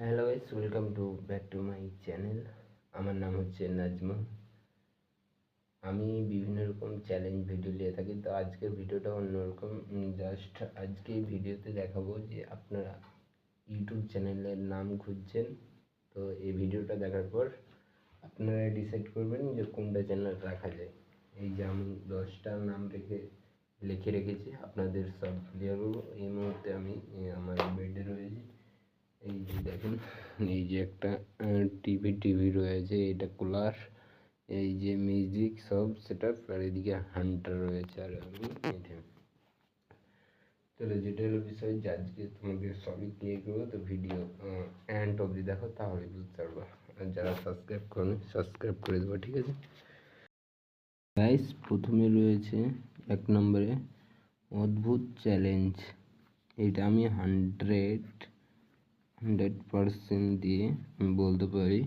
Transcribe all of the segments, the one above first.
Hello guys, welcome back to my channel. আমার নাম হচ্ছে নাজমুল। আমি বিভিন্ন রকম চ্যালেঞ্জ ভিডিও নিয়ে থাকি, তো আজকের ভিডিওটা অন্যরকম। জাস্ট আজকে ভিডিওতে দেখাবো যে আপনারা ইউটিউব চ্যানেলের নাম খুঁজছেন, তো এই ভিডিওটা দেখার পর আপনারা ডিসাইড করবেন যে কোনটা চ্যানেল রাখা যায়। এই যে আমি 10টা নাম লিখে রেখেছি, আপনাদের সব ক্লিয়ার করবো। এই মুহূর্তে আমি আমার বেডে রয়েছি। এই যে দেখেন, এই যে একটা টিভি রয়েছে, এটা কুলার, এই যে মিউজিক সব সেটআপ, আর এদিকে হান্টার রয়েছে, আর আমি এটা। তাহলে যেটা হলো বিষয় যে আজকে তোমাদের সবই ক্লিয়ার করবো, তো ভিডিও এন্ড অবধি দেখো, তাহলে বুঝতে পারবা। আর যারা সাবস্ক্রাইব করো সাবস্ক্রাইব করে দেবো, ঠিক আছে গাইস। প্রথমে রয়েছে 1 নম্বরে অদ্ভুত চ্যালেঞ্জ। এটা আমি 100% দিয়ে বলতে পারি,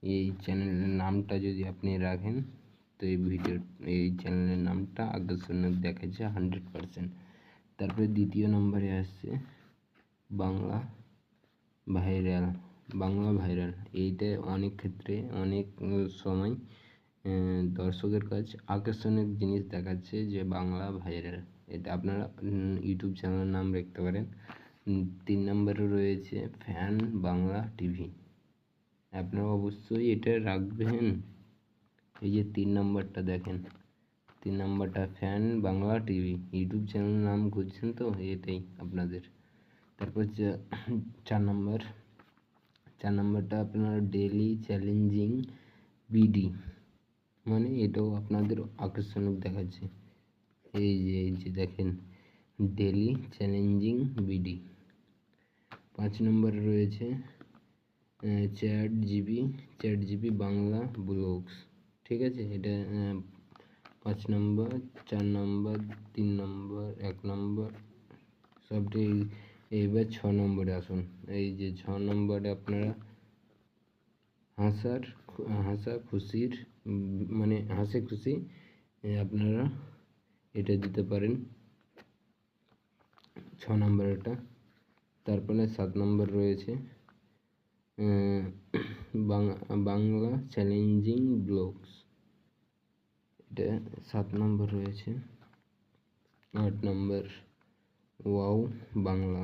এই চ্যানেলের নামটা যদি আপনি রাখেন তো এই চ্যানেলের নামটা আকর্ষণীয় দেখাচ্ছে 100%। তারপরে দ্বিতীয় নম্বরে আসছে বাংলা ভাইরাল। এইটা অনেক ক্ষেত্রে অনেক সময় দর্শকের কাছে আকর্ষণীয় জিনিস দেখাচ্ছে যে বাংলা ভাইরাল। এটা আপনারা ইউটিউব চ্যানেলের নাম রাখতে পারেন। 3 নম্বরে রয়েছে ফ্যান বাংলা টিভি। আপনারা অবশ্যই এটা রাখবেন। এই যে 3 নম্বরটা দেখেন, 3 নম্বরটা fan Bangla TV, YouTube channel নাম খুঁজছেন তো এটাই আপনাদের। তারপর 4 নম্বরটা আপনার ডেইলি চ্যালেঞ্জিং বিডি, মানে এটাও আপনাদের আকর্ষণীয় দেখাচ্ছে। এই যে দেখেন, ডেইলি চ্যালেঞ্জিং বিডি। 5 নম্বরে রয়েছে চ্যাট জিবি বাংলা ব্লগস, ঠিক আছে। এটা 5 নম্বর, 4 নম্বর, 3 নম্বর, 1 নম্বর সবটি। এইবার 6 নম্বরে আসুন। এই যে 6 নম্বরে আপনারা হাসা খুশির, মানে হাসি খুশি আপনারা এটা দিতে পারেন 6 নম্বর এটা। তারপরে 7 নম্বর রয়েছে বাংলা চ্যালেঞ্জিং ব্লগস, এটা 7 নম্বর রয়েছে। 8 নম্বর ওয়াও বাংলা,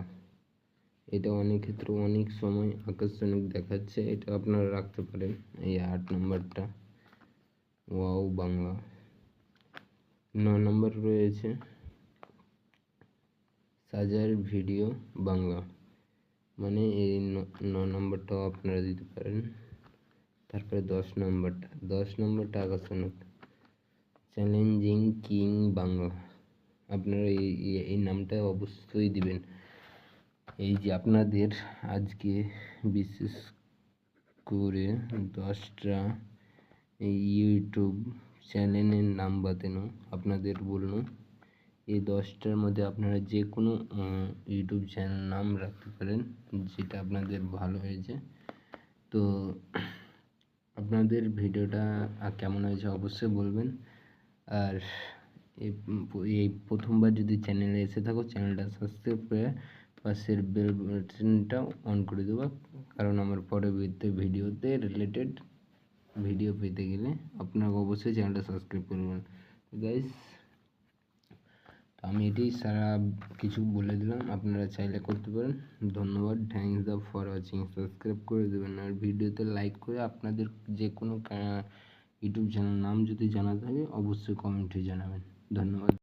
এটা অনেক ক্ষেত্রে অনেক সময় আকর্ষণীয় দেখাচ্ছে, এটা আপনারা রাখতে পারেন এই 8 নম্বরটা ওয়াও বাংলা। 9 নম্বর রয়েছে সাজার ভিডিও বাংলা, মানে এই 9 নম্বরটাও আপনারা দিতে পারেন। তারপরে 10 নম্বরটা আকর্ষণীয় চ্যালেঞ্জিং কিং বাংলা, আপনারা এই নামটা অবশ্যই দিবেন। এই যে আপনাদের আজকে বিশেষ করে 10টা ইউটিউব চ্যানেলের নাম বাতানো আপনাদের বলুন। এই 10টার মধ্যে আপনারা যে কোনো ইউটিউব চ্যানেল নাম রাখতে পারেন, যেটা আপনাদের ভালো হয়েছে। তো আপনাদের ভিডিওটা কেমন হয়েছে অবশ্যই বলবেন। আর এই প্রথমবার যদি চ্যানেলে এসে থাকো, চ্যানেলটা সাবস্ক্রাইব করে পাশের বেল বাটনটা অন করে দেবো, কারণ আমার পরবর্তী ভিডিওতে রিলেটেড ভিডিও পেতে গেলে আপনাকে অবশ্যই চ্যানেলটা সাবস্ক্রাইব করবেন। গাইস, আমি এটাই সারা কিছু বলে দিলাম, আপনারা চাইলে করতে পারেন। ধন্যবাদ, থ্যাংকস ফর ওয়াচিং। সাবস্ক্রাইব করে দেবেন আর ভিডিওতে লাইক করে আপনাদের যে কোনো ইউটিউব চ্যানেল নাম যদি জানা থাকে অবশ্যই কমেন্টে জানাবেন। ধন্যবাদ।